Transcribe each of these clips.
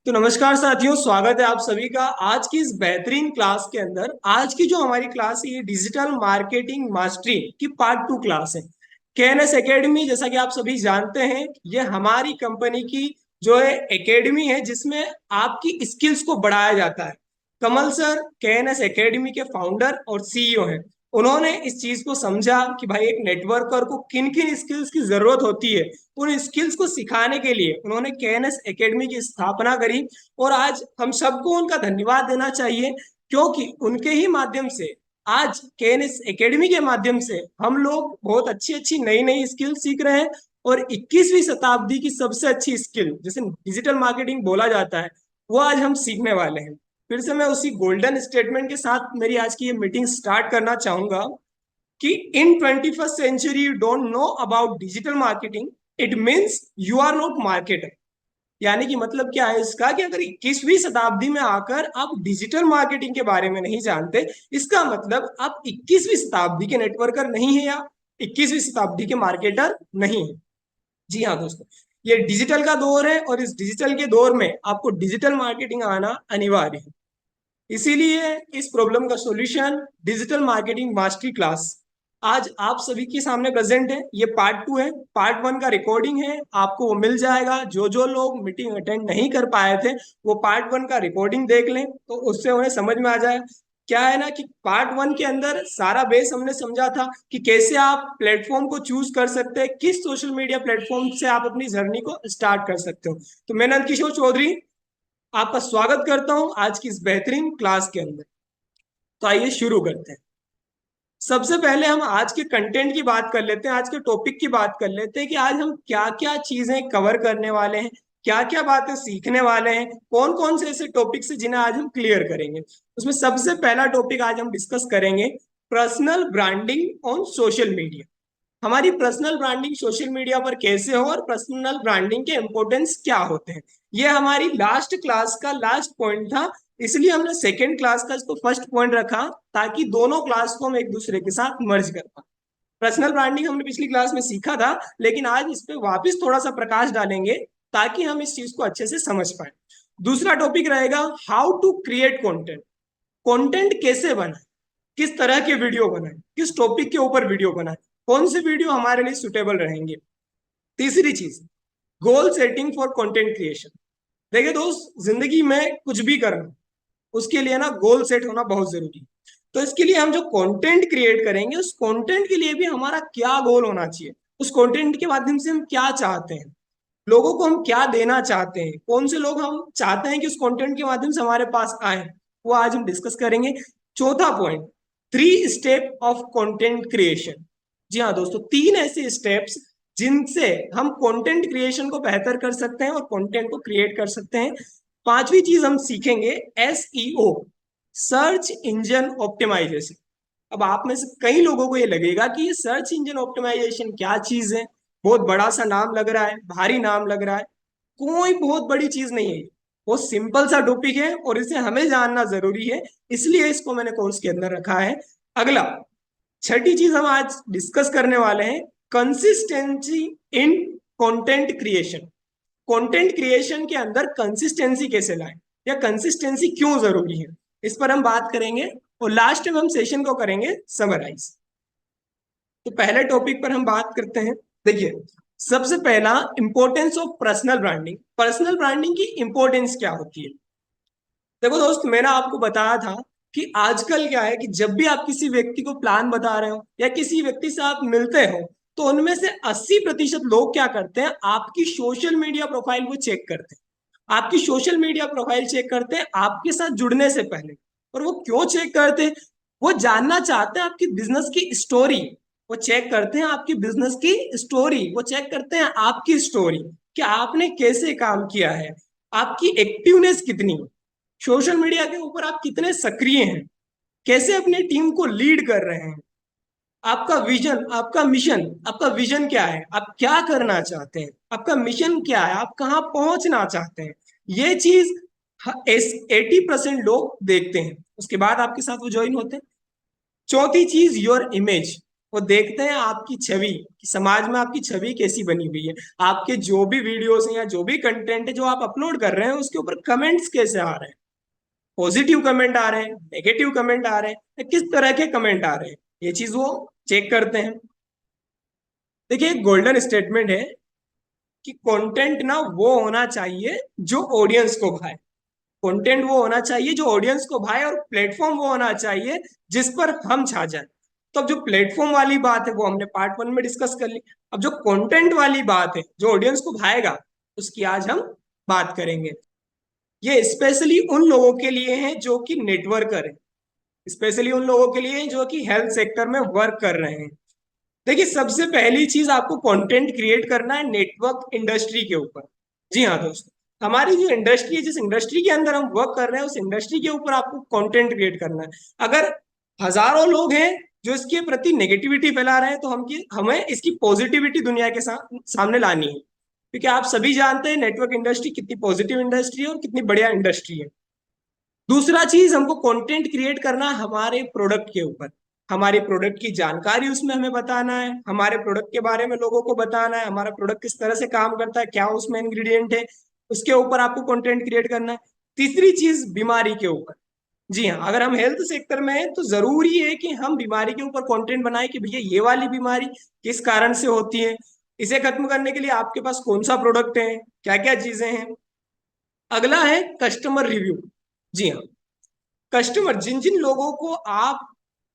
तो नमस्कार साथियों, स्वागत है आप सभी का आज की इस बेहतरीन क्लास के अंदर। आज की जो हमारी क्लास है ये डिजिटल मार्केटिंग मास्टरी की पार्ट 2 क्लास है। केएनएस एकेडमी, जैसा कि आप सभी जानते हैं, ये हमारी कंपनी की जो है एकेडमी है जिसमें आपकी स्किल्स को बढ़ाया जाता है। कमल सर केएनएस एकेडमी के फाउंडर और सीईओ हैं। उन्होंने इस चीज को समझा कि भाई एक नेटवर्कर को किन किन स्किल्स की जरूरत होती है। उन स्किल्स को सिखाने के लिए उन्होंने केएनएस एकेडमी की स्थापना करी। और आज हम सबको उनका धन्यवाद देना चाहिए, क्योंकि उनके ही माध्यम से आज केएनएस एकेडमी के माध्यम से हम लोग बहुत अच्छी अच्छी नई नई स्किल सीख रहे हैं। और 21वीं शताब्दी की सबसे अच्छी स्किल जिसे डिजिटल मार्केटिंग बोला जाता है, वो आज हम सीखने वाले हैं। फिर से मैं उसी गोल्डन स्टेटमेंट के साथ मेरी आज की ये मीटिंग स्टार्ट करना चाहूंगा कि in 21st century you don't know about digital marketing, it means you are not marketer. यानी कि मतलब क्या है इसका कि अगर 21वीं शताब्दी में आकर आप डिजिटल मार्केटिंग के बारे में नहीं जानते, इसका मतलब आप 21वीं शताब्दी के नेटवर्कर नहीं है या 21वीं शताब्दी के मार्केटर नहीं है। जी हाँ दोस्तों, ये डिजिटल का दौर है और इस डिजिटल के दौर में आपको डिजिटल मार्केटिंग आना अनिवार्य है। इसीलिए इस प्रॉब्लम का solution digital marketing mastery class आज आप सभी के सामने प्रेजेंट है। ये पार्ट 2 है। पार्ट 1 का रिकॉर्डिंग है, आपको वो मिल जाएगा। जो जो लोग मीटिंग अटेंड नहीं कर पाए थे वो पार्ट 1 का रिकॉर्डिंग देख लें, तो उससे उन्हें समझ में आ जाए। क्या है ना कि पार्ट 1 के अंदर सारा बेस हमने समझा था कि कैसे आप प्लेटफॉर्म को चूज कर सकते हैं, किस सोशल मीडिया प्लेटफॉर्म से आप अपनी जर्नी को स्टार्ट कर सकते हो। तो मैं नंद किशोर चौधरी आपका स्वागत करता हूं आज की इस बेहतरीन क्लास के अंदर। तो आइए शुरू करते हैं। सबसे पहले हम आज के कंटेंट की बात कर लेते हैं, आज के टॉपिक की बात कर लेते हैं कि आज हम क्या क्या चीजें कवर करने वाले हैं, क्या क्या बातें सीखने वाले हैं, कौन कौन से ऐसे टॉपिक्स हैं जिन्हें आज हम क्लियर करेंगे। उसमें सबसे पहला टॉपिक आज हम डिस्कस करेंगे personal branding on social media. हमारी पर्सनल ब्रांडिंग सोशल मीडिया पर कैसे हो और पर्सनल ब्रांडिंग के इंपॉर्टेंस क्या होते हैं। ये हमारी लास्ट क्लास का लास्ट पॉइंट था, इसलिए हमने सेकेंड क्लास का इसको फर्स्ट पॉइंट रखा ताकि दोनों क्लास को हम एक दूसरे के साथ मर्ज कर पाए। पर्सनल ब्रांडिंग हमने पिछली क्लास में सीखा था, लेकिन आज इस पे वापस थोड़ा सा प्रकाश डालेंगे ताकि हम इस चीज को अच्छे से समझ पाए। दूसरा टॉपिक रहेगा how to create content. Content कैसे बनाए, किस तरह के वीडियो बनाए, किस टॉपिक के ऊपर वीडियो बनाए, कौन से वीडियो हमारे लिए सुटेबल रहेंगे। तीसरी चीज, goal setting for content creation. देखिए दोस्त, जिंदगी में कुछ भी करना उसके लिए ना गोल सेट होना बहुत जरूरी है। तो इसके लिए हम जो कंटेंट क्रिएट करेंगे उस कंटेंट के लिए भी हमारा क्या गोल होना चाहिए, उस कंटेंट के माध्यम से हम क्या चाहते हैं, लोगों को हम क्या देना चाहते हैं, कौन से लोग हम चाहते हैं कि उस कंटेंट के माध्यम से हमारे पास आए, वो आज हम डिस्कस करेंगे। चौथा point, 3 step of content creation. जी हाँ दोस्तों, 3 ऐसे स्टेप्स जिनसे हम कंटेंट क्रिएशन को बेहतर कर सकते हैं और कंटेंट को क्रिएट कर सकते हैं। पांचवी चीज हम सीखेंगे एसईओ, सर्च इंजन ऑप्टिमाइजेशन। अब आप में से कई लोगों को ये लगेगा कि ये सर्च इंजन ऑप्टिमाइजेशन क्या चीज है, बहुत बड़ा सा नाम लग रहा है, भारी नाम लग रहा है। कोई बहुत बड़ी चीज नहीं है, वो सिंपल सा टॉपिक है और इसे हमें जानना जरूरी है, इसलिए इसको मैंने कोर्स के अंदर रखा है। अगला, छठी चीज हम आज डिस्कस करने वाले हैं consistency in content creation. Content creation के अंदर कंसिस्टेंसी कैसे लाएं या कंसिस्टेंसी क्यों जरूरी है, इस पर हम बात करेंगे। और लास्ट में हम सेशन को करेंगे समराइज। तो पहले टॉपिक पर हम बात करते हैं। देखिए, सबसे पहला importance of personal branding. Personal branding की इंपॉर्टेंस क्या होती है। देखो दोस्त, मैंने आपको बताया था कि आजकल क्या है कि जब भी आप किसी व्यक्ति को प्लान बता रहे हो या किसी व्यक्ति से आप मिलते हो, तो उनमें से 80% लोग क्या करते हैं, आपकी सोशल मीडिया प्रोफाइल वो चेक करते हैं। आपकी सोशल मीडिया प्रोफाइल चेक करते हैं आपके साथ जुड़ने से पहले। और वो क्यों चेक करते हैं, वो जानना चाहते हैं आपकी बिजनेस की स्टोरी। वो चेक करते हैं आपकी बिजनेस की स्टोरी, वो चेक करते हैं आपकी स्टोरी कि आपने कैसे काम किया है, आपकी एक्टिवनेस कितनी है, सोशल मीडिया के ऊपर आप कितने सक्रिय हैं, कैसे अपनी टीम को लीड कर रहे हैं, आपका विजन, आपका मिशन। आपका विजन क्या है, आप क्या करना चाहते हैं, आपका मिशन क्या है, आप कहाँ पहुंचना चाहते हैं। ये चीज 80% लोग देखते हैं, उसके बाद आपके साथ वो ज्वाइन होते हैं। चौथी चीज, योर इमेज। वो देखते हैं आपकी छवि कि समाज में आपकी छवि कैसी बनी हुई है, आपके जो भी वीडियोस हैं या जो भी कंटेंट है जो आप अपलोड कर रहे हैं उसके ऊपर कमेंट्स कैसे आ रहे हैं, पॉजिटिव कमेंट आ रहे हैं, नेगेटिव कमेंट आ रहे हैं, या किस तरह के कमेंट आ रहे हैं, ये चीज वो चेक करते हैं। देखिए एक गोल्डन स्टेटमेंट है कि कंटेंट ना वो होना चाहिए जो ऑडियंस को भाए। कंटेंट वो होना चाहिए जो ऑडियंस को भाए, और प्लेटफॉर्म वो होना चाहिए जिस पर हम छा जाए। तो अब जो प्लेटफॉर्म वाली बात है वो हमने पार्ट 1 में डिस्कस कर ली। अब जो कंटेंट वाली बात है जो ऑडियंस को भाएगा उसकी आज हम बात करेंगे। ये स्पेशली उन लोगों के लिए है जो कि नेटवर्कर है, स्पेशली उन लोगों के लिए जो कि हेल्थ सेक्टर में वर्क कर रहे हैं। देखिए सबसे पहली चीज आपको कंटेंट क्रिएट करना है नेटवर्क इंडस्ट्री के ऊपर। जी हाँ दोस्तों, हमारी जो इंडस्ट्री है, जिस इंडस्ट्री के अंदर हम वर्क कर रहे हैं उस इंडस्ट्री के ऊपर आपको कंटेंट क्रिएट करना है। अगर हजारों लोग हैं जो इसके प्रति नेगेटिविटी फैला रहे हैं तो हमें इसकी पॉजिटिविटी दुनिया के सामने लानी है, क्योंकि आप सभी जानते हैं नेटवर्क इंडस्ट्री कितनी पॉजिटिव इंडस्ट्री है और कितनी बढ़िया इंडस्ट्री है। दूसरा चीज हमको कंटेंट क्रिएट करना है हमारे प्रोडक्ट के ऊपर। हमारे प्रोडक्ट की जानकारी उसमें हमें बताना है, हमारे प्रोडक्ट के बारे में लोगों को बताना है, हमारा प्रोडक्ट किस तरह से काम करता है, क्या उसमें इंग्रेडिएंट है, उसके ऊपर आपको कंटेंट क्रिएट करना है। तीसरी चीज बीमारी के ऊपर। जी हाँ, अगर हम हेल्थ सेक्टर में हैं तो जरूरी है कि हम बीमारी के ऊपर कंटेंट बनाएं कि भैया ये वाली बीमारी किस कारण से होती है, इसे खत्म करने के लिए आपके पास कौन सा प्रोडक्ट है, क्या क्या चीजें हैं। अगला है कस्टमर रिव्यू। जी हाँ, कस्टमर जिन जिन लोगों को आप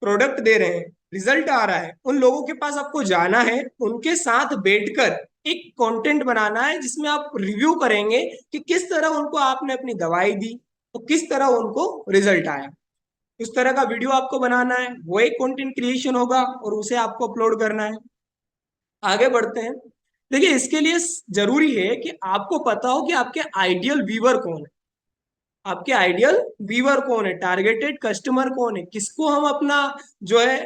प्रोडक्ट दे रहे हैं, रिजल्ट आ रहा है, उन लोगों के पास आपको जाना है, उनके साथ बैठकर एक कंटेंट बनाना है जिसमें आप रिव्यू करेंगे कि किस तरह उनको आपने अपनी दवाई दी और किस तरह उनको रिजल्ट आया। उस तरह का वीडियो आपको बनाना है, वो एक कंटेंट क्रिएशन होगा और उसे आपको अपलोड करना है। आगे बढ़ते हैं। देखिए इसके लिए जरूरी है कि आपको पता हो कि आपके आइडियल व्यूअर कौन है, आपके आइडियल व्यूअर कौन है, टारगेटेड कस्टमर कौन है, किसको हम अपना जो है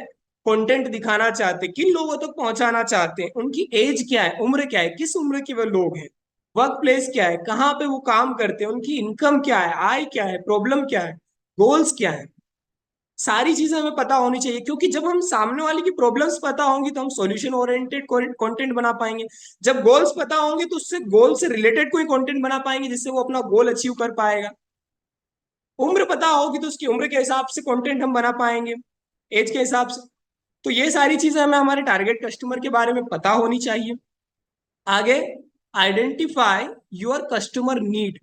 कंटेंट दिखाना चाहते हैं, किन लोगों तक पहुंचाना चाहते हैं, उनकी एज क्या है, उम्र क्या है, किस उम्र के वो लोग हैं, वर्क प्लेस क्या है, कहाँ पे वो काम करते हैं, उनकी इनकम क्या है, आय क्या है, प्रॉब्लम क्या है, गोल्स क्या है। सारी चीजें हमें पता होनी चाहिए, क्योंकि जब हम सामने वाले की प्रॉब्लम्स पता होंगी तो हम सॉल्यूशन ओरिएंटेड कंटेंट बना पाएंगे। जब गोल्स पता होंगे तो उससे गोल से रिलेटेड कोई कंटेंट बना पाएंगे जिससे वो अपना गोल अचीव कर पाएगा। उम्र पता होगी तो उसकी उम्र के हिसाब से कंटेंट हम बना पाएंगे, एज के हिसाब से। तो ये सारी चीजें हमें हमारे टारगेट कस्टमर के बारे में पता होनी चाहिए। आगे, आइडेंटिफाई योर कस्टमर नीड।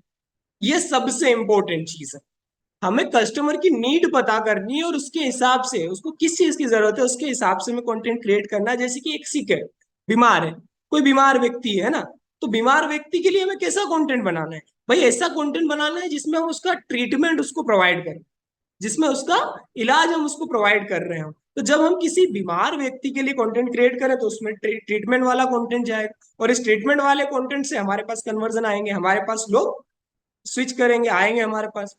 ये सबसे इंपॉर्टेंट चीज है। हमें कस्टमर की नीड पता करनी है और उसके हिसाब से उसको किस चीज की जरूरत है उसके हिसाब से हमें कंटेंट क्रिएट करना है। जैसे कि एक सिक है, बीमार है, कोई बीमार व्यक्ति है ना, तो बीमार व्यक्ति के लिए हमें कैसा कंटेंट बनाना है? भाई ऐसा कंटेंट बनाना है जिसमें हम उसका ट्रीटमेंट उसको प्रोवाइड करें, जिसमें उसका इलाज हम उसको प्रोवाइड कर रहे हो। तो जब हम किसी बीमार व्यक्ति के लिए कंटेंट क्रिएट करें तो उसमें ट्रीटमेंट वाला कंटेंट जाएगा, और इस ट्रीटमेंट वाले कंटेंट से हमारे पास कन्वर्जन आएंगे, हमारे पास लोग स्विच करेंगे, आएंगे हमारे पास।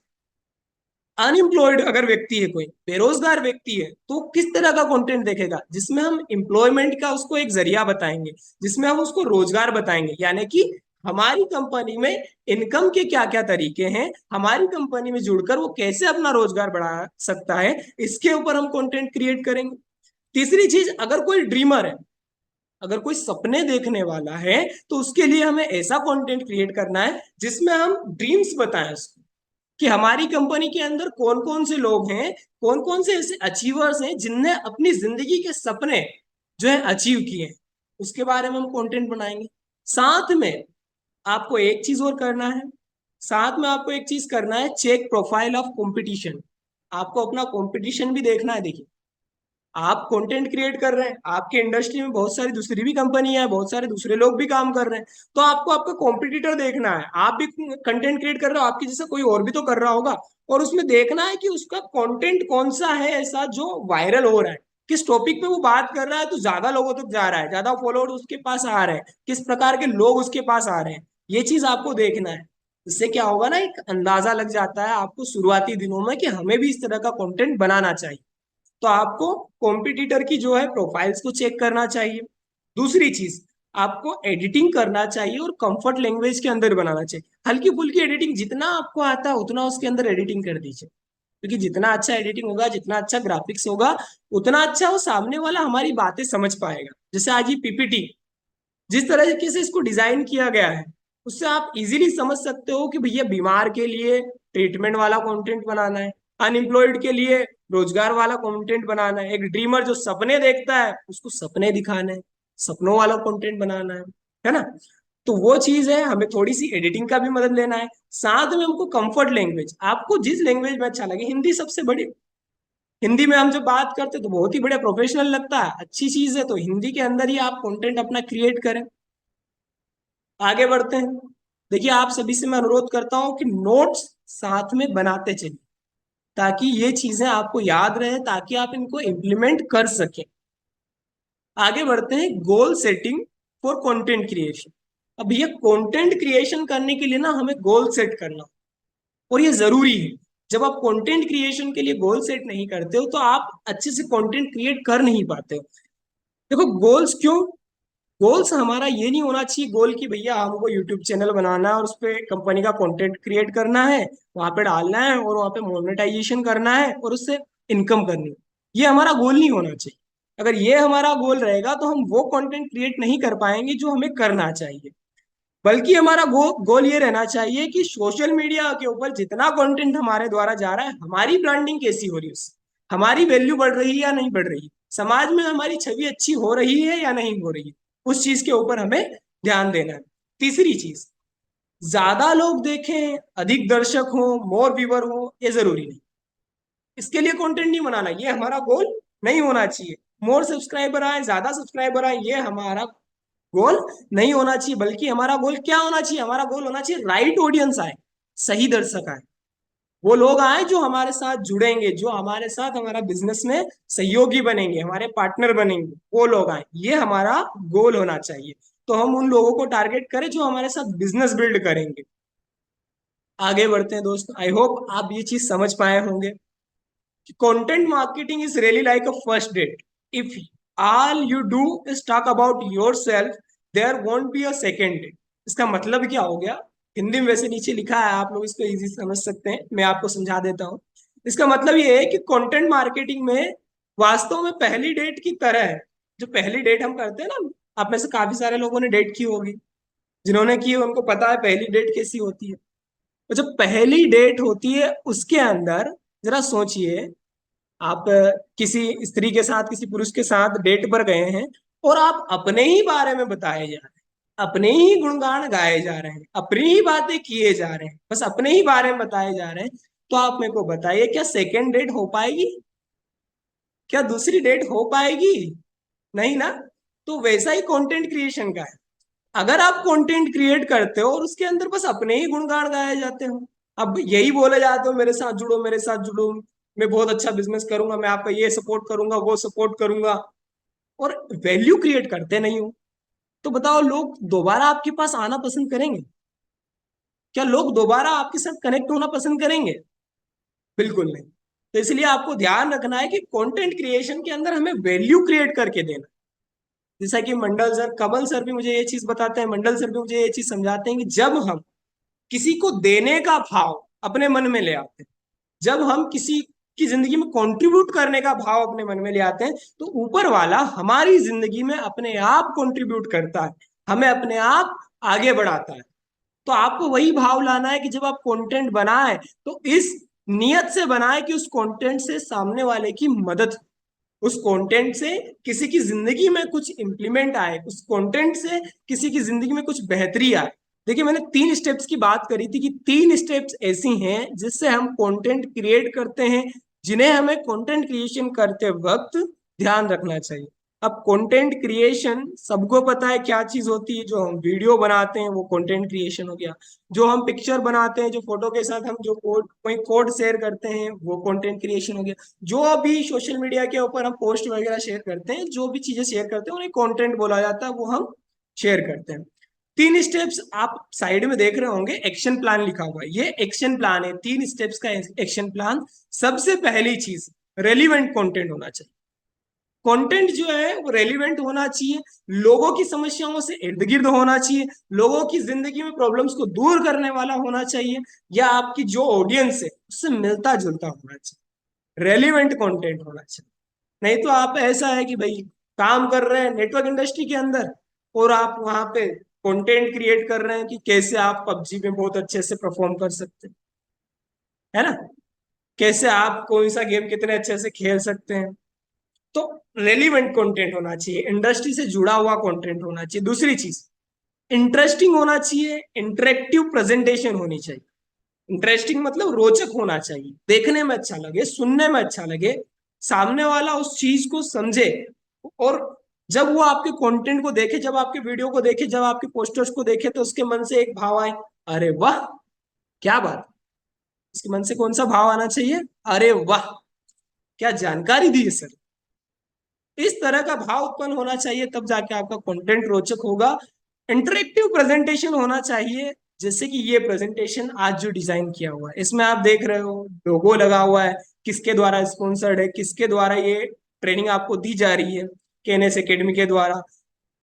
अनएम्प्लॉयड अगर व्यक्ति है, कोई बेरोजगार व्यक्ति है, तो किस तरह का कंटेंट देखेगा? जिसमें हम एम्प्लॉयमेंट का उसको एक जरिया बताएंगे, जिसमें हम उसको रोजगार बताएंगे, यानी कि हमारी कंपनी में इनकम के क्या क्या तरीके हैं, हमारी कंपनी में जुड़कर वो कैसे अपना रोजगार बढ़ा सकता है, इसके ऊपर हम कंटेंट क्रिएट करेंगे। तीसरी चीज, अगर कोई ड्रीमर है, अगर कोई सपने देखने वाला है, तो उसके लिए हमें ऐसा कंटेंट क्रिएट करना है जिसमें हम ड्रीम्स बताएं उसको, कि हमारी कंपनी के अंदर कौन कौन से लोग हैं, कौन कौन से ऐसे अचीवर्स हैं जिनने अपनी जिंदगी के सपने जो है अचीव किए हैं, उसके बारे में हम कंटेंट बनाएंगे। साथ में आपको एक चीज और करना है, साथ में आपको एक चीज करना है, चेक प्रोफाइल ऑफ कंपटीशन। आपको अपना कंपटीशन भी देखना है। देखिए आप कंटेंट क्रिएट कर रहे हैं, आपके इंडस्ट्री में बहुत सारी दूसरी भी कंपनियां हैं, बहुत सारे दूसरे लोग भी काम कर रहे हैं, तो आपको आपका कॉम्पिटिटर देखना है। आप भी कंटेंट क्रिएट कर रहे हो, आपके जैसा कोई और भी तो कर रहा होगा, और उसमें देखना है कि उसका कंटेंट कौन सा है ऐसा जो वायरल हो रहा है, किस टॉपिक पे वो बात कर रहा है तो ज्यादा लोगों तक जा रहा है, ज्यादा फॉलोअर्स उसके पास आ रहे हैं, किस प्रकार के लोग उसके पास आ रहे हैं, ये चीज आपको देखना है। इससे क्या होगा ना, एक अंदाजा लग जाता है आपको शुरुआती दिनों में कि हमें भी इस तरह का कंटेंट बनाना चाहिए। तो आपको कॉम्पिटिटर की जो है प्रोफाइल्स को चेक करना चाहिए। दूसरी चीज, आपको एडिटिंग करना चाहिए और कंफर्ट लैंग्वेज के अंदर बनाना चाहिए। हल्की फुल्की एडिटिंग जितना आपको आता है उतना उसके अंदर एडिटिंग कर दीजिए, क्योंकि जितना अच्छा एडिटिंग होगा, जितना अच्छा ग्राफिक्स होगा, उतना अच्छा वो सामने वाला हमारी बातें समझ पाएगा। जैसे आज ये पीपीटी जिस तरीके से इसको डिजाइन किया गया है, उससे आप इजीली समझ सकते हो कि भैया बीमार के लिए ट्रीटमेंट वाला कंटेंट बनाना है, अनएम्प्लॉयड के लिए रोजगार वाला कंटेंट बनाना है, एक ड्रीमर जो सपने देखता है उसको सपने दिखाने हैं, सपनों वाला कंटेंट बनाना है ना। तो वो चीज है, हमें थोड़ी सी एडिटिंग का भी मदद लेना है, साथ में हमको कंफर्ट लैंग्वेज, आपको जिस लैंग्वेज में अच्छा लगे। हिंदी सबसे बड़ी, हिंदी में हम जब बात करते हैं तो बहुत ही बढ़िया प्रोफेशनल लगता है, अच्छी चीज है, तो हिंदी के अंदर ही आप कंटेंट अपना क्रिएट करें। आगे बढ़ते हैं। देखिए, आप सभी से मैं अनुरोध करता हूं कि नोट्स साथ में बनाते चलिए, ताकि ये चीजें आपको याद रहे, ताकि आप इनको इम्प्लीमेंट कर सकें। आगे बढ़ते हैं, goal setting for content creation. अब ये कंटेंट क्रिएशन करने के लिए ना हमें गोल सेट करना, और ये जरूरी है। जब आप कंटेंट क्रिएशन के लिए गोल सेट नहीं करते हो तो आप अच्छे से कंटेंट क्रिएट कर नहीं पाते हो। देखो, गोल्स क्यों, गोल्स हमारा ये नहीं होना चाहिए गोल कि भैया हमको यूट्यूब चैनल बनाना है और उस पर कंपनी का कंटेंट क्रिएट करना है, वहां पे डालना है और वहां पे मोनेटाइजेशन करना है और उससे इनकम करनी है। ये हमारा गोल नहीं होना चाहिए। अगर ये हमारा गोल रहेगा तो हम वो कंटेंट क्रिएट नहीं कर पाएंगे जो हमें करना चाहिए। बल्कि हमारा गोल ये रहना चाहिए कि सोशल मीडिया के ऊपर जितना कंटेंट हमारे द्वारा जा रहा है, हमारी ब्रांडिंग कैसी हो रही है उससे, हमारी वैल्यू बढ़ रही है या नहीं बढ़ रही है, समाज में हमारी छवि अच्छी हो रही है या नहीं हो रही है, उस चीज के ऊपर हमें ध्यान देना है। तीसरी चीज, ज्यादा लोग देखें, अधिक दर्शक हो, मोर व्यूवर हो, ये जरूरी नहीं। इसके लिए कंटेंट नहीं बनाना, ये हमारा गोल नहीं होना चाहिए। मोर सब्सक्राइबर आए, ज्यादा सब्सक्राइबर आए, ये हमारा गोल नहीं होना चाहिए। बल्कि हमारा गोल क्या होना चाहिए, हमारा गोल होना चाहिए राइट ऑडियंस आए, सही दर्शक आए, वो लोग आए जो हमारे साथ जुड़ेंगे, जो हमारे साथ हमारा बिजनेस में सहयोगी बनेंगे, हमारे पार्टनर बनेंगे, वो लोग आए, ये हमारा गोल होना चाहिए। तो हम उन लोगों को टारगेट करें जो हमारे साथ बिजनेस बिल्ड करेंगे। आगे बढ़ते हैं दोस्तों, आई होप आप ये चीज समझ पाए होंगे कि content marketing is really like a first date. If all you do is talk about yourself, there won't be a second date. इसका मतलब क्या हो गया, हिंदी में वैसे नीचे लिखा है, आप लोग इसको इजी समझ सकते हैं, मैं आपको समझा देता हूँ। इसका मतलब ये है कि कंटेंट मार्केटिंग में वास्तव में पहली डेट की तरह है। जो पहली डेट हम करते हैं ना, आप में से काफी सारे लोगों ने डेट की होगी, जिन्होंने की है उनको पता है पहली डेट कैसी होती है। तो जब पहली डेट होती है उसके अंदर, जरा सोचिए, आप किसी स्त्री के साथ, किसी पुरुष के साथ डेट पर गए हैं और आप अपने ही बारे में बताए जा रहे हैं, अपने ही गुणगान गाए जा रहे हैं, अपनी ही बातें किए जा रहे हैं, बस अपने ही बारे में बताए जा रहे हैं। तो आप मेरे को बताइए, क्या सेकेंड डेट हो पाएगी? क्या दूसरी डेट हो पाएगी? नहीं ना। तो वैसा ही कंटेंट क्रिएशन का है। अगर आप कंटेंट क्रिएट करते हो और उसके अंदर बस अपने ही गुणगान गाए जाते हो, अब यही बोले जाते हो मेरे साथ जुड़ो, मेरे साथ जुड़ो, मैं बहुत अच्छा बिजनेस करूंगा, मैं आपका ये सपोर्ट करूंगा, वो सपोर्ट करूंगा, और वैल्यू क्रिएट करते नहीं हो, तो बताओ लोग दोबारा आपके पास आना पसंद करेंगे? क्या लोग दोबारा आपके साथ कनेक्ट होना पसंद करेंगे? बिल्कुल नहीं। तो इसलिए आपको ध्यान रखना है कि कंटेंट क्रिएशन के अंदर हमें वैल्यू क्रिएट करके देना। जैसा कि मंडल सर, कमल सर भी मुझे ये चीज बताते हैं, मंडल सर भी मुझे ये चीज समझाते हैं कि जब हम किसी को देने का भाव अपने मन में ले आते हैं, जब हम किसी की जिंदगी में कंट्रीब्यूट करने का भाव अपने मन में ले आते हैं, तो ऊपर वाला हमारी जिंदगी में अपने आप कंट्रीब्यूट करता है, हमें अपने आप आगे बढ़ाता है। तो आपको वही भाव लाना है कि जब आप कंटेंट बनाए तो इस नियत से बनाए कि उस कंटेंट से सामने वाले की मदद, उस कंटेंट से किसी की जिंदगी में कुछ इंप्लीमेंट आए, उस कंटेंट से किसी की जिंदगी में कुछ बेहतरी आए। देखिए, मैंने 3 स्टेप्स की बात करी थी कि 3 स्टेप्स ऐसी हैं जिससे हम कंटेंट क्रिएट करते हैं, जिन्हें हमें कंटेंट क्रिएशन करते वक्त ध्यान रखना चाहिए। अब कंटेंट क्रिएशन सबको पता है क्या चीज होती है, जो हम वीडियो बनाते हैं वो कंटेंट क्रिएशन हो गया, जो हम पिक्चर बनाते हैं, जो फोटो के साथ हम जो कोड, कोई कोड शेयर करते हैं, वो कंटेंट क्रिएशन हो गया, जो भी सोशल मीडिया के ऊपर हम पोस्ट वगैरह शेयर करते हैं, जो भी चीजें शेयर करते हैं उन्हें कंटेंट बोला जाता है, वो हम शेयर करते हैं। 3 स्टेप्स आप साइड में देख रहे होंगे, एक्शन प्लान लिखा हुआ है, ये एक्शन प्लान है, 3 स्टेप्स का एक्शन प्लान। सबसे पहली चीज, रेलिवेंट कंटेंट होना चाहिए। कंटेंट जो है वो रेलिवेंट होना चाहिए, लोगों की समस्याओं से इर्द गिर्द होना चाहिए, लोगों की जिंदगी में प्रॉब्लम्स को दूर करने वाला होना चाहिए, या आपकी जो ऑडियंस है उससे मिलता जुलता होना चाहिए, रेलिवेंट कंटेंट होना चाहिए। नहीं तो आप ऐसा है कि भाई काम कर रहे हैं नेटवर्क इंडस्ट्री के अंदर और आप वहां पे कंटेंट क्रिएट कर रहे हैं कि कैसे आप पबजी में बहुत अच्छे से परफॉर्म कर सकते हैं, है ना, कैसे आप कोई सा गेम कितने अच्छे से खेल सकते हैं। तो रेलिवेंट कंटेंट होना चाहिए, इंडस्ट्री से जुड़ा हुआ कंटेंट होना चाहिए। दूसरी चीज, इंटरेस्टिंग होना चाहिए, इंटरेक्टिव प्रेजेंटेशन होनी चाहिए। इंटरेस्टिंग मतलब रोचक होना चाहिए, देखने में अच्छा लगे, सुनने में अच्छा लगे, सामने वाला उस चीज को समझे, और जब वो आपके कंटेंट को देखे, जब आपके वीडियो को देखे, जब आपके पोस्टर्स को देखे, तो उसके मन से एक भाव आए, अरे वाह, क्या बात। उसके मन से कौन सा भाव आना चाहिए? अरे वाह, क्या जानकारी दी है सर। इस तरह का भाव उत्पन्न होना चाहिए, तब जाके आपका कंटेंट रोचक होगा। इंटरेक्टिव प्रेजेंटेशन होना चाहिए, जैसे कि ये प्रेजेंटेशन आज जो डिजाइन किया हुआ है, इसमें आप देख रहे हो लोगो लगा हुआ है, किसके द्वारा स्पॉन्सर्ड है, किसके द्वारा ये ट्रेनिंग आपको दी जा रही है, केएनएस एकेडमी के द्वारा।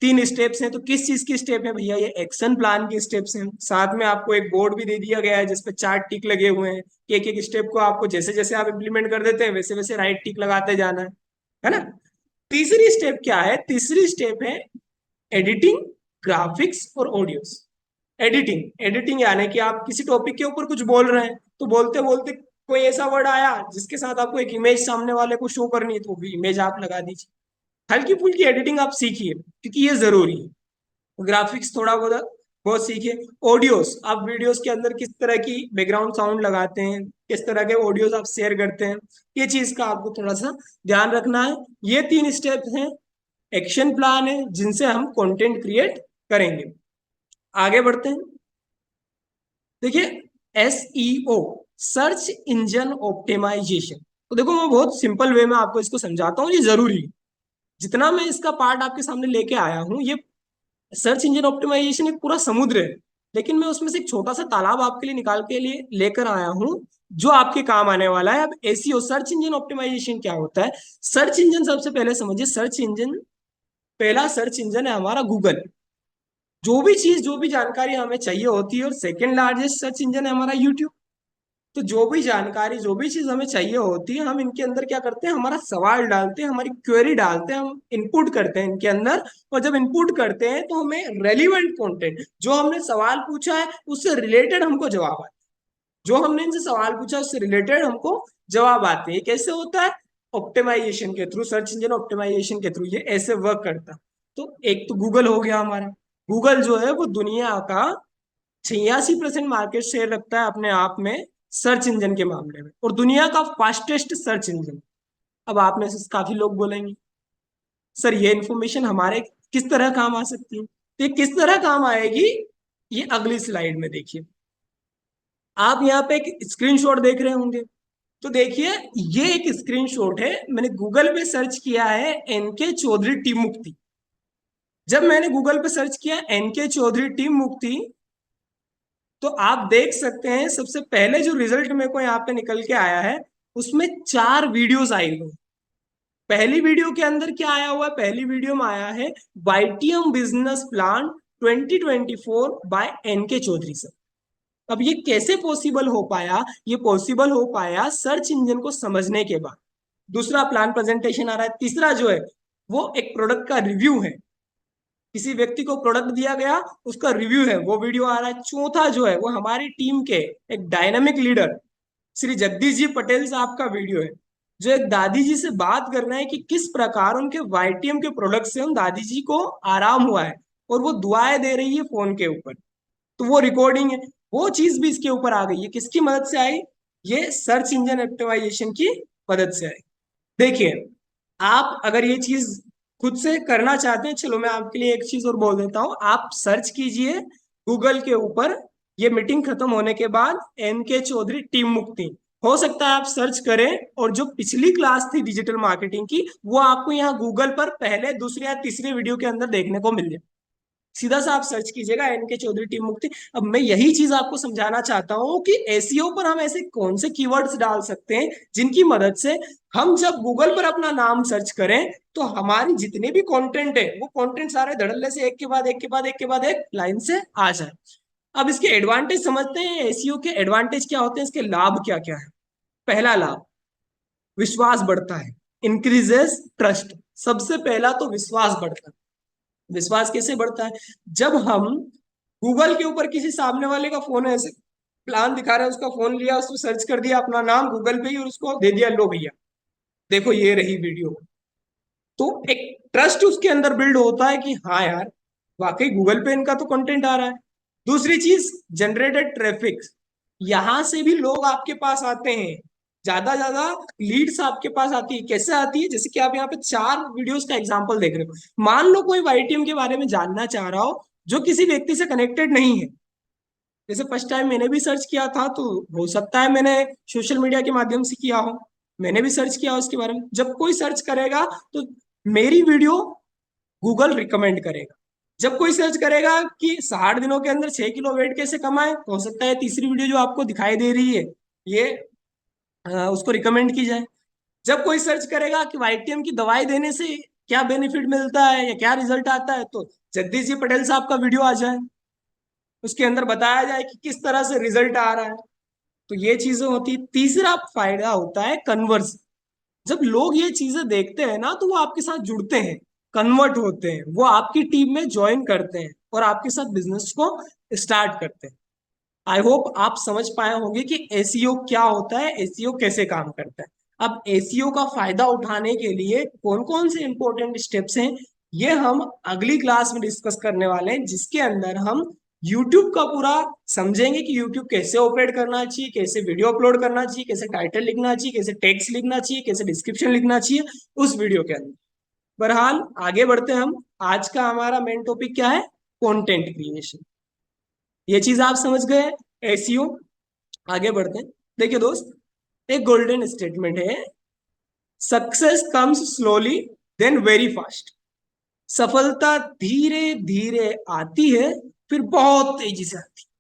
3 स्टेप्स हैं, तो किस चीज की स्टेप है भैया? ये एक्शन प्लान के स्टेप्स हैं। साथ में आपको एक बोर्ड भी दे दिया गया है जिसपे 4 टिक लगे हुए हैं, कि एक एक स्टेप को आपको जैसे जैसे आप इम्प्लीमेंट कर देते हैं वैसे वैसे राइट टिक लगाते जाना है ना। तीसरी स्टेप क्या है? तीसरी स्टेप है एडिटिंग, ग्राफिक्स और ऑडियोस। एडिटिंग, एडिटिंग यानी कि आप किसी टॉपिक के ऊपर कुछ बोल रहे हैं, तो बोलते बोलते कोई ऐसा वर्ड आया जिसके साथ आपको एक इमेज सामने वाले को शो करनी है, तो भी इमेज आप लगा दीजिए। हल्की फुल्की एडिटिंग आप सीखिए, क्योंकि ये जरूरी है। ग्राफिक्स थोड़ा बहुत बहुत सीखिए। ऑडियोस, आप वीडियोस के अंदर किस तरह की बैकग्राउंड साउंड लगाते हैं, किस तरह के ऑडियोस आप शेयर करते हैं, ये चीज का आपको थोड़ा सा ध्यान रखना है। ये 3 स्टेप्स हैं, एक्शन प्लान है, जिनसे हम कंटेंट क्रिएट करेंगे। आगे बढ़ते हैं। देखिए, एसईओ, सर्च इंजन ऑप्टिमाइजेशन। तो देखो, मैं बहुत सिंपल वे में आपको इसको समझाता हूँ, ये जरूरी है। जितना मैं इसका पार्ट आपके सामने लेके आया हूँ, ये सर्च इंजन ऑप्टिमाइजेशन एक पूरा समुद्र है, लेकिन मैं उसमें से एक छोटा सा तालाब आपके लिए निकाल के लिए लेकर आया हूँ, जो आपके काम आने वाला है। अब एसईओ, सर्च इंजन ऑप्टिमाइजेशन क्या होता है? सर्च इंजन, सबसे पहले समझिए, सर्च इंजन, पहला सर्च इंजन है हमारा गूगल। जो भी चीज, जो भी जानकारी हमें चाहिए होती है, और सेकंड लार्जेस्ट सर्च इंजन है हमारा यूट्यूब। तो जो भी जानकारी, जो भी चीज हमें चाहिए होती है, हम इनके अंदर क्या करते हैं, हमारा सवाल डालते हैं, हमारी क्वेरी डालते हैं, हम इनपुट करते हैं इनके अंदर। और जब इनपुट करते हैं तो हमें रेलिवेंट कंटेंट, जो हमने सवाल पूछा है उससे रिलेटेड हमको जवाब आते हैं। जो हमने इनसे सवाल पूछा उससे रिलेटेड हमको जवाब आते हैं। कैसे होता है? ऑप्टिमाइजेशन के थ्रू, सर्च इंजन ऑप्टिमाइजेशन के थ्रू ये ऐसे वर्क करता है। तो एक तो गूगल हो गया हमारा। गूगल जो है वो दुनिया का 86% मार्केट शेयर रखता है अपने आप में, सर्च इंजन के मामले में, और दुनिया का फास्टेस्ट सर्च इंजन। अब आप में से काफी लोग बोलेंगे, सर ये इन्फॉर्मेशन हमारे किस तरह काम आ सकती है? तो ये किस तरह काम आएगी, ये अगली स्लाइड में देखिए। आप यहाँ पे एक स्क्रीनशॉट देख रहे होंगे, तो देखिए, ये एक स्क्रीनशॉट है, मैंने गूगल पे सर्च किया है एनके चौधरी टीम मुक्ति। जब मैंने गूगल पे सर्च किया एनके चौधरी टीम मुक्ति, तो आप देख सकते हैं सबसे पहले जो रिजल्ट मेरे को यहाँ पे निकल के आया है, उसमें 4 वीडियोस आई हुई। पहली वीडियो के अंदर क्या आया हुआ है? पहली वीडियो में आया है YTM business plan 2024 by NK Chaudhary sir. अब ये कैसे पॉसिबल हो पाया? ये पॉसिबल हो पाया सर्च इंजन को समझने के बाद। दूसरा, प्लान प्रेजेंटेशन आ रहा है। तीसरा जो है वो एक प्रोडक्ट का रिव्यू है, किसी व्यक्ति को प्रोडक्ट दिया गया, उसका रिव्यू है, वो वीडियो आ रहा है। चौथा जो है वो हमारी टीम के एक डायनामिक लीडर श्री जगदीश जी पटेल साहब का वीडियो है, जो एक दादी जी से बात कर रहे हैं कि किस प्रकार उनके वाईटीएम के प्रोडक्ट से उन दादी जी को आराम हुआ है, और वो दुआएं दे रही है फोन के ऊपर। तो वो रिकॉर्डिंग है, वो चीज भी इसके ऊपर आ गई है। किसकी मदद से आई? ये सर्च इंजन ऑप्टिमाइजेशन की मदद से आई। देखिए, आप अगर ये चीज खुद से करना चाहते हैं, चलो मैं आपके लिए एक चीज और बोल देता हूँ, आप सर्च कीजिए गूगल के ऊपर, ये मीटिंग खत्म होने के बाद एनके चौधरी टीम मुक्ति। हो सकता है आप सर्च करें, और जो पिछली क्लास थी डिजिटल मार्केटिंग की, वो आपको यहाँ गूगल पर पहले, दूसरे या तीसरे वीडियो के अंदर देखने को मिल जाए। सीधा सा आप सर्च कीजिएगा एनके चौधरी टीम मुक्ति। अब मैं यही चीज आपको समझाना चाहता हूँ कि एसईओ पर हम ऐसे कौन से कीवर्ड्स डाल सकते हैं जिनकी मदद से हम जब गूगल पर अपना नाम सर्च करें तो हमारी जितने भी कंटेंट है वो कंटेंट सारे धड़ल्ले से एक के बाद एक के बाद एक के बाद एक लाइन से आ जाए। अब इसके एडवांटेज समझते हैं, एसईओ के एडवांटेज क्या होते हैं, इसके लाभ क्या क्या है। पहला लाभ, विश्वास बढ़ता है, इंक्रीजेस ट्रस्ट। सबसे पहला तो विश्वास बढ़ता है। विश्वास कैसे बढ़ता है? जब हम गूगल के ऊपर किसी सामने वाले का फोन है, ऐसे प्लान दिखा रहा है, उसका फोन लिया, उसमें सर्च कर दिया अपना नाम गूगल पे ही और उसको दे दिया, लो भैया देखो ये रही वीडियो, तो एक ट्रस्ट उसके अंदर बिल्ड होता है कि हाँ यार वाकई गूगल पे इनका तो कंटेंट आ रहा है। दूसरी चीज, जनरेटेड ट्रैफिक। यहां से भी लोग आपके पास आते हैं, ज्यादा ज्यादा लीड्स आपके पास आती है। कैसे आती है? जैसे कि आप यहाँ पे 4 वीडियोस का एग्जांपल देख रहे हो। मान लो कोई वाईटीएम के बारे में जानना चाह रहा हो जो किसी व्यक्ति से कनेक्टेड नहीं है। जैसे फर्स्ट टाइम मैंने भी सर्च किया था, तो हो सकता है मैंने सोशल मीडिया के माध्यम से किया हो, मैंने भी सर्च किया उसके बारे में। जब कोई सर्च करेगा तो मेरी वीडियो गूगल रिकमेंड करेगा। जब कोई सर्च करेगा कि 60 दिनों के अंदर 6 किलो वेट कैसे कमाए, तो हो सकता है तीसरी वीडियो जो आपको दिखाई दे रही है ये उसको रिकमेंड की जाए। जब कोई सर्च करेगा कि वाईटीएम की दवाई देने से क्या बेनिफिट मिलता है या क्या रिजल्ट आता है, तो जगदीश जी पटेल साहब का वीडियो आ जाए, उसके अंदर बताया जाए कि किस तरह से रिजल्ट आ रहा है। तो ये चीजें होती है। तीसरा फायदा होता है कन्वर्स। जब लोग ये चीजें देखते हैं ना तो वो आपके साथ जुड़ते हैं, कन्वर्ट होते हैं, वो आपकी टीम में ज्वाइन करते हैं और आपके साथ बिजनेस को स्टार्ट करते हैं। आई होप आप समझ पाए होंगे कि एसईओ क्या होता है, एसईओ कैसे काम करता है। अब एसईओ का फायदा उठाने के लिए कौन कौन से इंपॉर्टेंट स्टेप्स हैं ये हम अगली क्लास में डिस्कस करने वाले हैं, जिसके अंदर हम यूट्यूब का पूरा समझेंगे कि यूट्यूब कैसे ऑपरेट करना चाहिए, कैसे वीडियो अपलोड करना चाहिए, कैसे टाइटल लिखना चाहिए, कैसे टेक्स्ट लिखना चाहिए, कैसे डिस्क्रिप्शन लिखना चाहिए उस वीडियो के अंदर। बहरहाल आगे बढ़ते हैं हम। आज का हमारा मेन टॉपिक क्या है? Content creation. ये चीज आप समझ गए, एसईओ। आगे बढ़ते हैं। देखिए दोस्त, एक गोल्डन स्टेटमेंट है, success comes slowly then very fast. सफलता धीरे धीरे आती है फिर बहुत तेजी से आती है।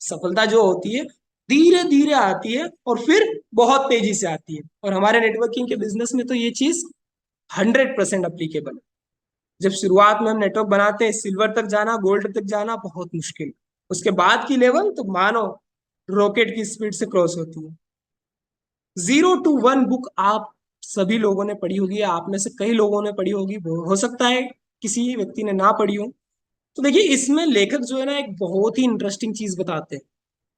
सफलता जो होती है धीरे धीरे आती है और फिर बहुत तेजी से आती है। और हमारे नेटवर्किंग के बिजनेस में तो ये चीज 100% अप्लीकेबल है। जब शुरुआत में हम नेटवर्क बनाते हैं, सिल्वर तक जाना, गोल्ड तक जाना बहुत मुश्किल। उसके बाद की लेवल तो मानो रॉकेट की स्पीड से क्रॉस होती है। 0 to 1 बुक आप सभी लोगों ने पढ़ी होगी, आप में से कई लोगों ने पढ़ी होगी, हो सकता है किसी व्यक्ति ने ना पढ़ी हो। तो देखिए इसमें लेखक जो है ना एक बहुत ही इंटरेस्टिंग चीज बताते हैं,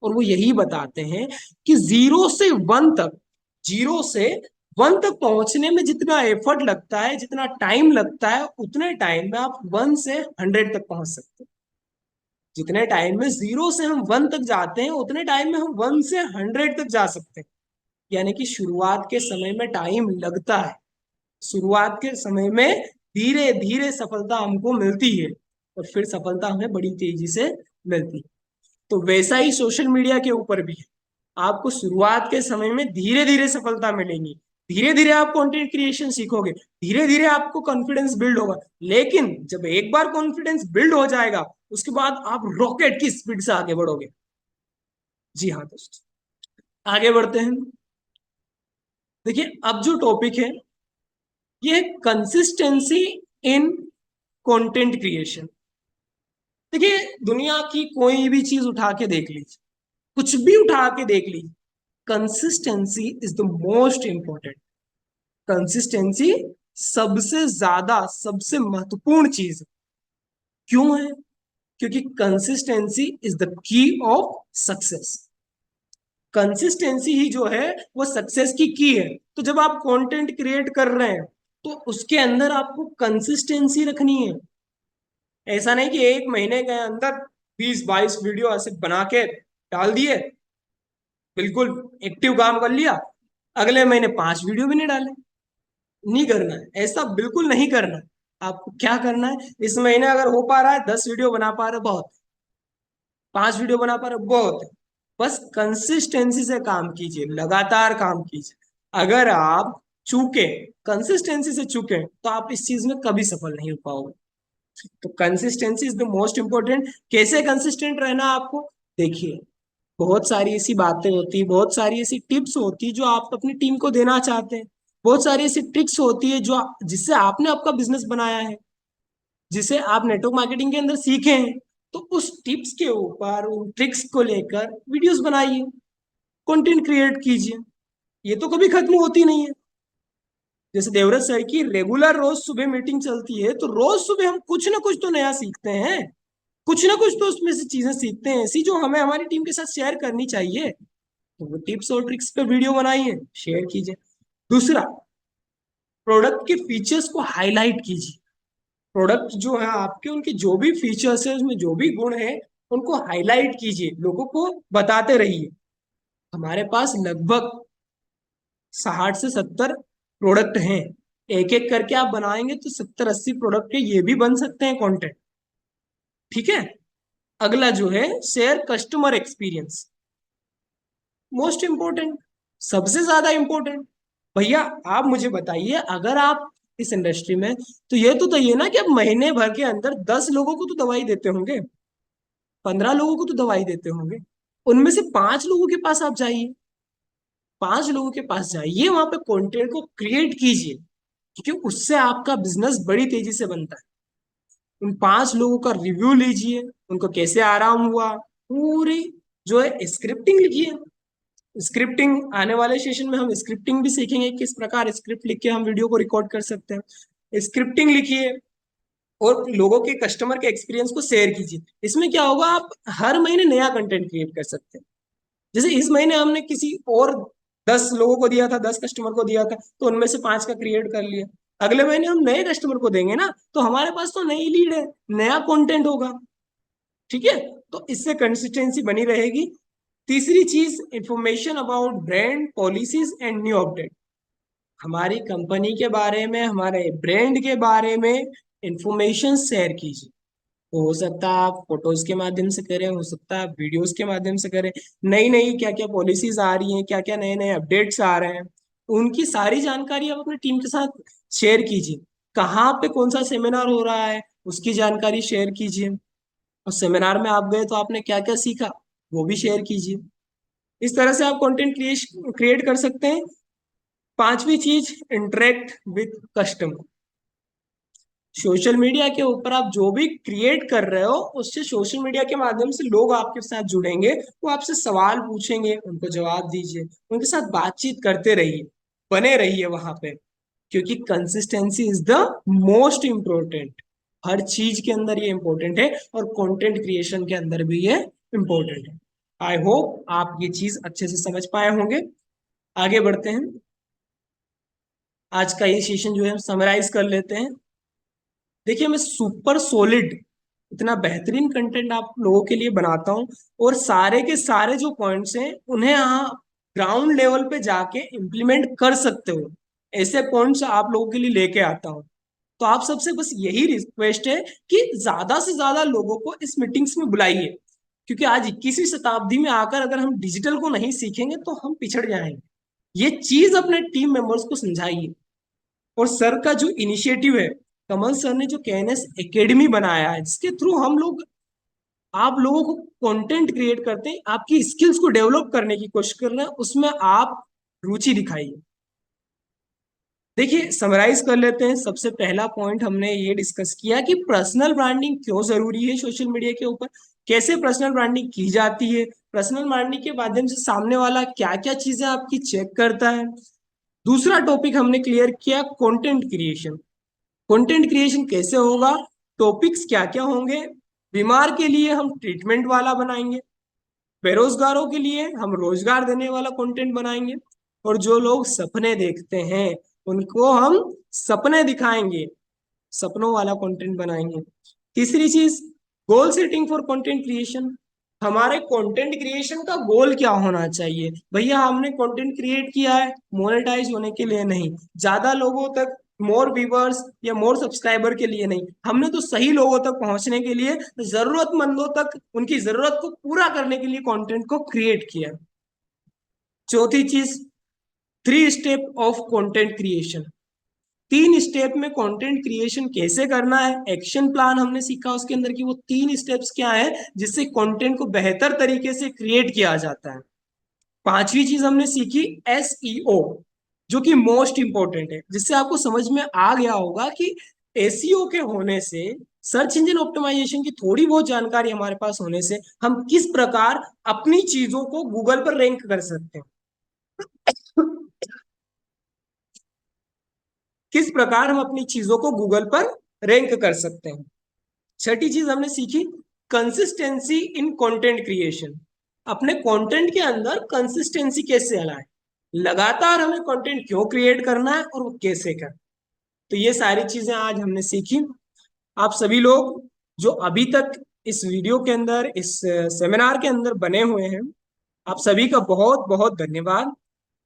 और वो यही बताते हैं कि 0 से 1 तक, 0 से 1 तक पहुंचने में जितना एफर्ट लगता है, जितना टाइम लगता है, उतने टाइम में आप 1 से 100 तक पहुंच सकते हैं। जितने टाइम में 0 से हम 1 तक जाते हैं उतने टाइम में हम 1 से 100 तक जा सकते हैं। यानी कि शुरुआत के समय में टाइम लगता है, शुरुआत के समय में धीरे धीरे सफलता हमको मिलती है और फिर सफलता हमें बड़ी तेजी से मिलती है। तो वैसा ही सोशल मीडिया के ऊपर भी है। आपको शुरुआत के समय में धीरे धीरे सफलता मिलेगी, धीरे धीरे आप कंटेंट क्रिएशन सीखोगे, धीरे धीरे आपको कॉन्फिडेंस बिल्ड होगा। लेकिन जब एक बार कॉन्फिडेंस बिल्ड हो जाएगा उसके बाद आप रॉकेट की स्पीड से आगे बढ़ोगे। जी हाँ दोस्त, आगे बढ़ते हैं। देखिए अब जो टॉपिक है ये कंसिस्टेंसी इन कंटेंट क्रिएशन। देखिए दुनिया की कोई भी चीज उठा के देख लीजिए, कुछ भी उठा के देख लीजिए, consistency is the most important. Consistency सबसे ज्यादा, सबसे महत्वपूर्ण चीज है। क्यों है? क्योंकि consistency is the key of success. Consistency ही जो है वो सक्सेस की है। तो जब आप कंटेंट क्रिएट कर रहे हैं तो उसके अंदर आपको कंसिस्टेंसी रखनी है। ऐसा नहीं कि एक महीने के अंदर 20-22 वीडियो ऐसे बना के डाल दिए, बिल्कुल एक्टिव काम कर लिया, अगले महीने 5 वीडियो भी नहीं डाले। नहीं करना है, ऐसा बिल्कुल नहीं करना है। आपको क्या करना है, इस महीने अगर हो पा रहा है 10 वीडियो बना पा रहे बहुत, 5 वीडियो बना पा रहे बहुत है। बस कंसिस्टेंसी से काम कीजिए, लगातार काम कीजिए। अगर आप चूके, कंसिस्टेंसी से चूके, तो आप इस चीज में कभी सफल नहीं हो पाओगे। तो consistency is the most important. कैसे कंसिस्टेंट रहना आपको, देखिए बहुत सारी ऐसी बातें होती है, बहुत सारी ऐसी टिप्स होती है जो आप अपनी टीम को देना चाहते हैं, बहुत सारी ऐसी ट्रिक्स होती है जो जिससे आपने आपका बिजनेस बनाया है, जिसे आप नेटवर्क मार्केटिंग के अंदर सीखे हैं। तो उस टिप्स के ऊपर उन ट्रिक्स को लेकर वीडियोस बनाइए, कंटेंट क्रिएट कीजिए। ये तो कभी खत्म होती नहीं है। जैसे देवव्रत सर की रेगुलर रोज सुबह मीटिंग चलती है, तो रोज सुबह हम कुछ ना कुछ तो नया सीखते हैं, कुछ ना कुछ तो उसमें से चीजें सीखते हैं ऐसी जो हमें हमारी टीम के साथ शेयर करनी चाहिए। तो वो टिप्स और ट्रिक्स पे वीडियो बनाइए, शेयर कीजिए। दूसरा, प्रोडक्ट के फीचर्स को हाईलाइट कीजिए। प्रोडक्ट जो है आपके, उनके जो भी फीचर्स है, उसमें जो भी गुण है, उनको हाईलाइट कीजिए, लोगों को बताते रहिए। हमारे पास लगभग 60 से 70 प्रोडक्ट हैं। एक एक करके आप बनाएंगे तो 70-80 प्रोडक्ट के ये भी बन सकते हैं कंटेंट। ठीक है। अगला जो है, share customer experience, most important, सबसे ज्यादा इंपॉर्टेंट। भैया आप मुझे बताइए, अगर आप इस इंडस्ट्री में, तो ये तो तय है ना कि आप महीने भर के अंदर 10 लोगों को तो दवाई देते होंगे, 15 लोगों को तो दवाई देते होंगे। उनमें से 5 लोगों के पास आप जाइए, 5 लोगों के पास जाइए, वहां पे कंटेंट को क्रिएट कीजिए, क्योंकि उससे आपका बिजनेस बड़ी तेजी से बनता है। उन 5 लोगों का रिव्यू लीजिए, उनको कैसे आराम हुआ, पूरी जो है स्क्रिप्टिंग लिखिए। स्क्रिप्टिंग आने वाले सेशन में हम स्क्रिप्टिंग भी सीखेंगे, किस प्रकार स्क्रिप्ट लिख के हम वीडियो को रिकॉर्ड कर सकते हैं। स्क्रिप्टिंग लिखिए और लोगों के, कस्टमर के एक्सपीरियंस को शेयर कीजिए। इसमें क्या होगा, आप हर महीने नया कंटेंट क्रिएट कर सकते हैं। जैसे इस महीने हमने किसी और 10 लोगों को दिया था, 10 कस्टमर को दिया था, तो उनमें से 5 का क्रिएट कर लिया। अगले महीने हम नए कस्टमर को देंगे ना, तो हमारे पास तो नई लीड है, नया कंटेंट होगा। ठीक है। तो इससे कंसिस्टेंसी बनी रहेगी। तीसरी चीज, information about brand policies and new update. हमारी कंपनी के बारे में, हमारे ब्रांड के बारे में इंफॉर्मेशन शेयर कीजिए। हो सकता है आप फोटोज के माध्यम से करें, हो सकता है आप वीडियोस के माध्यम से करें। नई नई क्या क्या पॉलिसीज आ रही हैं, क्या क्या नए नए अपडेट्स आ रहे हैं, उनकी सारी जानकारी आप अपनी टीम के साथ शेयर कीजिए। कहाँ पे कौन सा सेमिनार हो रहा है, उसकी जानकारी शेयर कीजिए। और सेमिनार में आप गए तो आपने क्या क्या सीखा, वो भी शेयर कीजिए। इस तरह से आप कंटेंट क्रिएट कर सकते हैं। पांचवी चीज, interact with customer. Social media के ऊपर आप जो भी क्रिएट कर रहे हो, उससे सोशल मीडिया के माध्यम से लोग आपके साथ जुड़ेंगे, वो आपसे सवाल पूछेंगे, उनको जवाब दीजिए, उनके साथ बातचीत करते रहिए, बने रहिए वहां पे। क्योंकि consistency is the most important. हर चीज के अंदर ये इंपॉर्टेंट है, और कंटेंट क्रिएशन के अंदर भी ये इंपॉर्टेंट है। आई होप आप ये चीज अच्छे से समझ पाए होंगे। आगे बढ़ते हैं। आज का ये सेशन जो है हम समराइज कर लेते हैं। देखिए, मैं सुपर सॉलिड, इतना बेहतरीन कंटेंट आप लोगों के लिए बनाता हूँ, और सारे के सारे जो पॉइंट्स हैं उन्हें आप ग्राउंड लेवल पे जाके इम्प्लीमेंट कर सकते हो। ऐसे पॉइंट्स आप लोगों के लिए लेके आता हूँ। तो आप सबसे बस यही रिक्वेस्ट है कि ज्यादा से ज्यादा लोगों को इस मीटिंग्स में बुलाइए, क्योंकि आज 21वीं शताब्दी में आकर अगर हम डिजिटल को नहीं सीखेंगे तो हम पिछड़ जाएंगे। ये चीज अपने टीम मेंबर्स को समझाइए। और सर का जो इनिशिएटिव है, कमल सर ने जो केएनएस एकेडमी बनाया है, जिसके थ्रू हम लोग आप लोगों को कंटेंट क्रिएट करते हैं, आपकी स्किल्स को डेवलप करने की कोशिश कर रहे हैं, उसमें आप रुचि दिखाइए। देखिए, समराइज कर लेते हैं। सबसे पहला पॉइंट हमने ये डिस्कस किया कि पर्सनल ब्रांडिंग क्यों जरूरी है सोशल मीडिया के ऊपर, कैसे पर्सनल ब्रांडिंग की जाती है, पर्सनल ब्रांडिंग के माध्यम से सामने वाला क्या क्या चीजें आपकी चेक करता है। दूसरा टॉपिक हमने क्लियर किया, कंटेंट क्रिएशन। कंटेंट क्रिएशन कैसे होगा, टॉपिक्स क्या क्या होंगे। बीमार के लिए हम ट्रीटमेंट वाला बनाएंगे, बेरोजगारों के लिए हम रोजगार देने वाला कंटेंट बनाएंगे, और जो लोग सपने देखते हैं उनको हम सपने दिखाएंगे, सपनों वाला कंटेंट बनाएंगे। तीसरी चीज, goal setting for content creation. हमारे कंटेंट क्रिएशन का गोल क्या होना चाहिए। भैया हमने कंटेंट क्रिएट किया है मोनेटाइज होने के लिए नहीं, ज्यादा लोगों तक, मोर व्यूवर्स या मोर सब्सक्राइबर के लिए नहीं, हमने तो सही लोगों तक पहुंचने के लिए, जरूरतमंदों तक उनकी जरूरत को पूरा करने के लिए कंटेंट को क्रिएट किया। चौथी चीज, 3 step of content creation. 3 step में कंटेंट क्रिएशन कैसे करना है, एक्शन प्लान हमने सीखा उसके अंदर की वो 3 स्टेप्स क्या है जिससे कंटेंट को बेहतर तरीके से क्रिएट किया जाता है। 5वीं चीज हमने सीखी एसईओ, जो कि मोस्ट इंपॉर्टेंट है, जिससे आपको समझ में आ गया होगा कि एसईओ के होने से, सर्च इंजन ऑप्टिमाइजेशन की थोड़ी बहुत जानकारी हमारे पास होने से हम किस प्रकार अपनी चीजों को गूगल पर रैंक कर सकते हैं, किस प्रकार हम अपनी चीजों को गूगल पर रैंक कर सकते हैं। छठी चीज हमने सीखी कंसिस्टेंसी इन कंटेंट क्रिएशन, अपने कंटेंट के अंदर कंसिस्टेंसी कैसे लाए, लगातार हमें कंटेंट क्यों क्रिएट करना है और वो कैसे करना। तो ये सारी चीजें आज हमने सीखी। आप सभी लोग जो अभी तक इस वीडियो के अंदर, इस सेमिनार के अंदर बने हुए हैं, आप सभी का बहुत बहुत धन्यवाद।